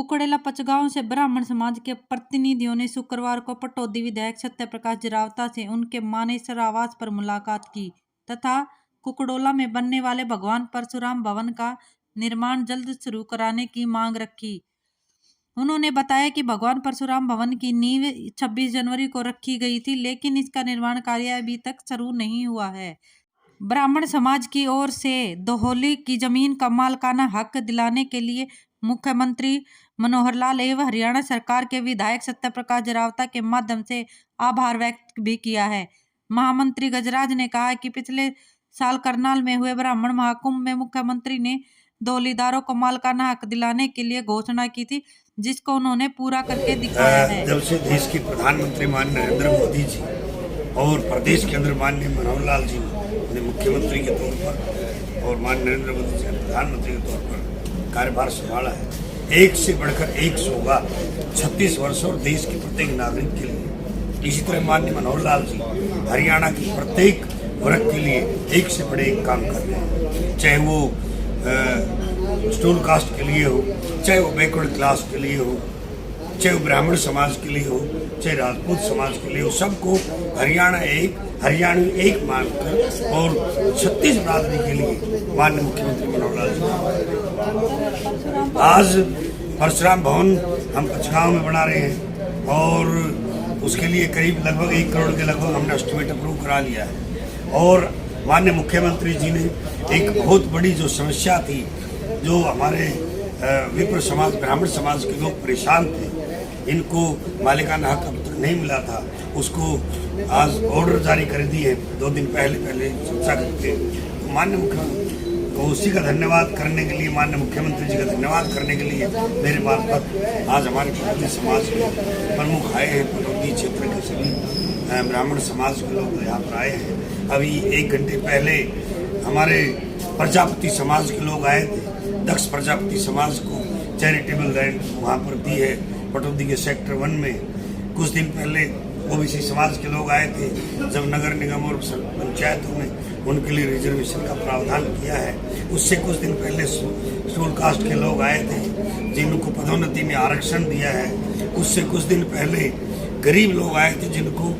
कुकड़ेला पचगांव से ब्राह्मण समाज के प्रतिनिधियों ने शुक्रवार को पटौदी विधायक सत्य प्रकाश जरावता से उनके मानेसर आवास पर मुलाकात की तथा कुकड़ोला में बनने वाले भगवान परशुराम भवन का निर्माण जल्द शुरू कराने की मांग रखी। उन्होंने बताया कि भगवान परशुराम भवन की नींव 26 जनवरी को रखी गई थी, लेकिन इसका निर्माण कार्य अभी तक शुरू नहीं हुआ है। ब्राह्मण समाज की ओर से दोहली की जमीन का मालिकाना हक दिलाने के लिए मुख्यमंत्री मनोहर लाल एवं हरियाणा सरकार के विधायक सत्य प्रकाश जरावता के माध्यम से आभार व्यक्त भी किया है। महामंत्री गजराज ने कहा कि पिछले साल करनाल में हुए ब्राह्मण महाकुंभ में मुख्यमंत्री ने दोहलीदारों को मालिकाना हक दिलाने के लिए घोषणा की थी, जिसको उन्होंने पूरा करके दिखाया है। जब से देश के प्रधानमंत्री माननीय नरेंद्र मोदी जी और प्रदेश के अंदर माननीय मनोहर लाल जी ने मुख्यमंत्री के तौर पर और माननीय नरेंद्र मोदी जी ने प्रधानमंत्री के तौर पर कार्यभार संभाला है, एक से बढ़कर एक होगा 36 वर्ष और देश के प्रत्येक नागरिक के लिए। इसी तरह माननीय मनोहर लाल जी हरियाणा की प्रत्येक वर्ग के लिए एक से बड़े एक काम कर रहे हैं, चाहे वो स्टोन कास्ट के लिए हो, चाहे वो बैकवर्ड क्लास के लिए हो, चाहे वो ब्राह्मण समाज के लिए हो, चाहे राजपूत समाज के लिए हो, सबको हरियाणवी एक मानकर और 36 बिरादरी के लिए माननीय मुख्यमंत्री मनोहर लाल जी आज परशुराम भवन हम पचगांव में बना रहे हैं और उसके लिए करीब लगभग 1 करोड़ के लगभग हमने एस्टिमेट अप्रूव करा लिया है। और माननीय मुख्यमंत्री जी ने एक बहुत बड़ी जो समस्या थी, जो हमारे विप्र समाज ब्राह्मण समाज के लोग परेशान थे, इनको मालिकाना हक पत्र नहीं मिला था, उसको आज ऑर्डर जारी कर दिए 2 दिन पहले चर्चा करके। तो माननीय मुख्यमंत्री को उसी का धन्यवाद करने के लिए, माननीय मुख्यमंत्री जी का धन्यवाद करने के लिए मेरे मार्फत आज हमारे पटौदी समाज के प्रमुख आए हैं। पटौदी क्षेत्र के सभी ब्राह्मण समाज के लोग यहाँ पर आए हैं। अभी 1 घंटे पहले हमारे प्रजापति समाज के लोग आए थे। दक्ष प्रजापति समाज को चैरिटेबल लैंड वहाँ पर दी है पटौदी के सेक्टर 1 में। कुछ दिन पहले ओबीसी समाज के लोग आए थे, जब नगर निगम और पंचायतों में उनके लिए रिजर्वेशन का प्रावधान किया है। उससे कुछ दिन पहले शेड्यूल कास्ट के लोग आए थे, जिनको पदोन्नति में आरक्षण दिया है। उससे कुछ दिन पहले गरीब लोग आए थे, जिनको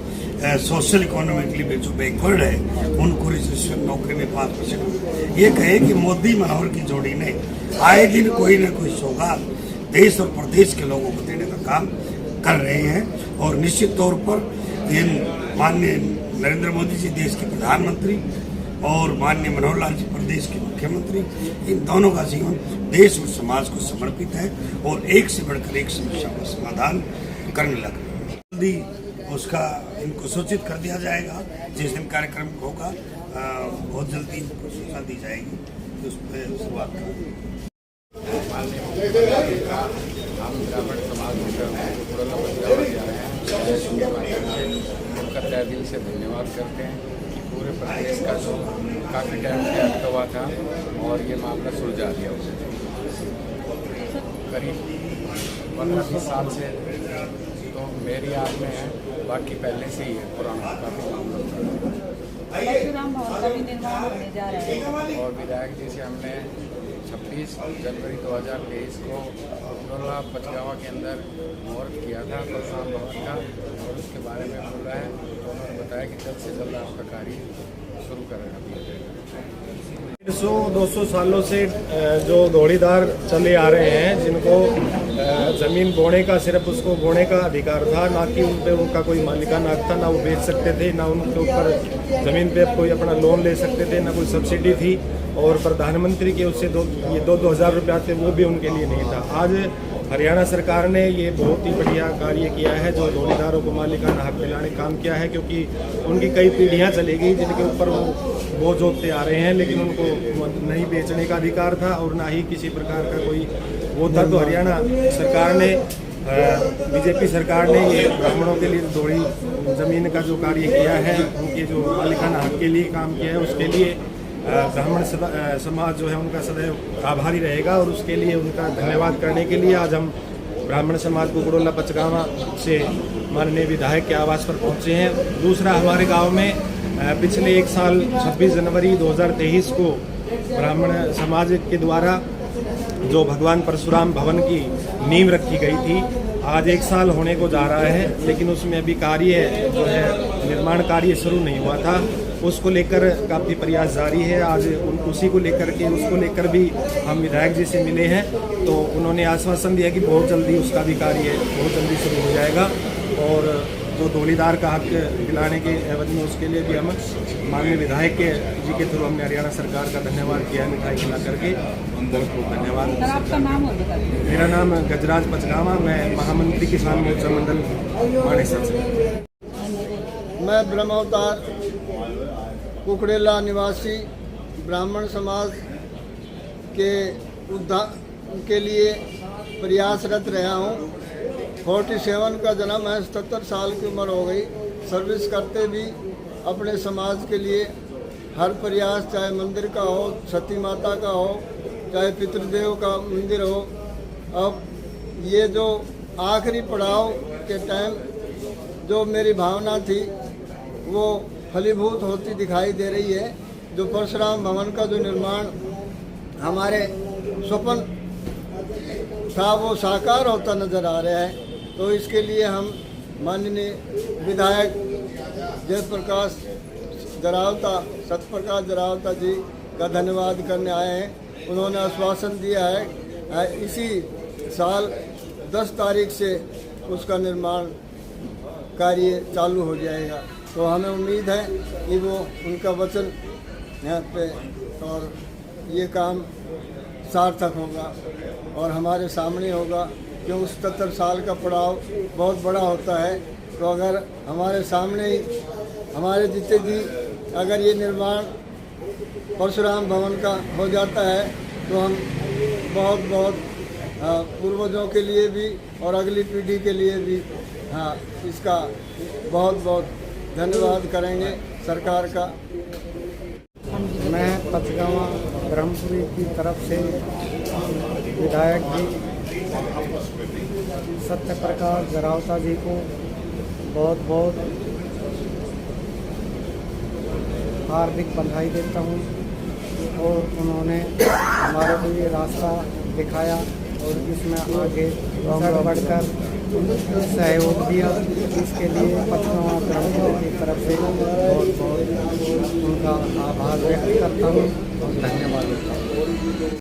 सोशल इकोनॉमिकली जो बैकवर्ड है उनको रिजर्वेशन नौकरी में 5%। ये कहे कि मोदी मनोहर की जोड़ी ने आए दिन कोई न कोई सौगात देश और प्रदेश के लोगों को देने का काम कर रहे हैं। और निश्चित तौर पर इन माननीय नरेंद्र मोदी जी देश के प्रधानमंत्री और माननीय मनोहर लाल जी प्रदेश के मुख्यमंत्री, इन दोनों का जीवन देश और समाज को समर्पित है और एक से बढ़कर एक समस्या का समाधान करने लग रहे हैं। जल्दी उसका इनको सूचित कर दिया जाएगा। जिस दिन कार्यक्रम होगा बहुत जल्दी इनको सूचना दी जाएगी कि उस पर शुरुआत करेंगे। हम ब्राह्मण समाज उनका तहे दिल से धन्यवाद करते हैं कि पूरे प्रदेश का जो काफ़ी टाइम से अटका हुआ था और ये मामला सुलझा दिया उसे। करीब 15-20 साल से तो मेरी याद में है, बाकी पहले से ही है पुराना काफ़ी मामला। और विधायक जी से हमने 26 जनवरी 2023 को कुकड़ोला पचगावा के अंदर मुहूर्त किया था परशुराम भवन का, और उसके बारे में बोल रहा है। तो उन्होंने बताया कि जल्द से जल्द आपका कार्य शुरू करेगा। 150-200 सालों से जो दौड़ीदार चले आ रहे हैं, जिनको ज़मीन बोने का सिर्फ उसको बोने का अधिकार था, ना कि उन पे उनका कोई मालिकाना हक था, ना वो बेच सकते थे, ना उनके ऊपर ज़मीन पे कोई अपना लोन ले सकते थे, ना कोई सब्सिडी थी। और प्रधानमंत्री के उससे 2,000 रुपये आते, वो भी उनके लिए नहीं था। आज हरियाणा सरकार ने ये बहुत ही बढ़िया कार्य किया है, जो दौड़ीदारों को मालिकाना हक दिलाने काम किया है, क्योंकि उनकी कई पीढ़ियां चली गई जिनके ऊपर वो बोझ जोतते आ रहे हैं, लेकिन उनको नहीं बेचने का अधिकार था और ना ही किसी प्रकार का कोई वो था। तो हरियाणा सरकार ने, बीजेपी सरकार ने ये ब्राह्मणों के लिए दौड़ी ज़मीन का जो कार्य किया है, उनके जो मालिकाना हक के लिए काम किया है, उसके लिए ब्राह्मण समाज जो है उनका सदैव आभारी रहेगा। और उसके लिए उनका धन्यवाद करने के लिए आज हम ब्राह्मण समाज कुकड़ोला पचगावा से माननीय विधायक के आवास पर पहुंचे हैं। दूसरा, हमारे गांव में पिछले 1 साल 26 जनवरी 2023 को ब्राह्मण समाज के द्वारा जो भगवान परशुराम भवन की नींव रखी गई थी, आज 1 साल होने को जा रहा है, लेकिन उसमें अभी कार्य जो है निर्माण कार्य शुरू नहीं हुआ था। उसको लेकर काफ़ी प्रयास जारी है। आज उसी को लेकर के उसको लेकर भी हम विधायक जी से मिले हैं, तो उन्होंने आश्वासन दिया कि बहुत जल्दी उसका भी कार्य बहुत जल्दी शुरू हो जाएगा। और जो धौलीधार का हक दिलाने के एवज में उसके लिए भी हम माननीय विधायक जी के थ्रू हमने हरियाणा सरकार का धन्यवाद किया है, मिठाई खिला करके। बहुत बहुत धन्यवाद। सर, आपका नाम और बताइए। मेरा नाम गजराज पचगावा, मैं महामंत्री किसान मोर्चा मंडल मानेसर से। मैं ब्रह्मावतार कुकड़ेला निवासी ब्राह्मण समाज के उद्धार के लिए प्रयासरत रहा हूँ। 47 का जन्म है, 77 साल की उम्र हो गई। सर्विस करते भी अपने समाज के लिए हर प्रयास, चाहे मंदिर का हो, सती माता का हो, चाहे पितृदेव का मंदिर हो। अब ये जो आखिरी पड़ाव के टाइम जो मेरी भावना थी वो फलीभूत होती दिखाई दे रही है। जो परशुराम भवन का जो निर्माण हमारे स्वप्न था वो साकार होता नज़र आ रहा है। तो इसके लिए हम माननीय विधायक जयप्रकाश जरावता, सतप्रकाश जरावता जी का धन्यवाद करने आए हैं। उन्होंने आश्वासन दिया है इसी साल 10 तारीख से उसका निर्माण कार्य चालू हो जाएगा। तो हमें उम्मीद है कि वो उनका वचन यहाँ पे और ये काम सार्थक होगा और हमारे सामने होगा। क्योंकि 77 साल का पड़ाव बहुत बड़ा होता है। तो अगर हमारे सामने ही हमारे जीते जी अगर ये निर्माण परशुराम भवन का हो जाता है तो हम बहुत पूर्वजों के लिए भी और अगली पीढ़ी के लिए भी इसका बहुत धन्यवाद करेंगे सरकार का। मैं पचगावा ब्रह्मपुरी की तरफ से विधायक जी सत्यप्रकाश जरावता जी को बहुत हार्दिक बधाई देता हूँ। और उन्होंने हमारे को ये रास्ता दिखाया और इसमें आगे बढ़कर सहयोग दिया। इसके लिए पचगावा ब्रह्मपुरी की तरफ से बहुत उनका आभार व्यक्त करता हूँ और धन्यवाद देता हूँ।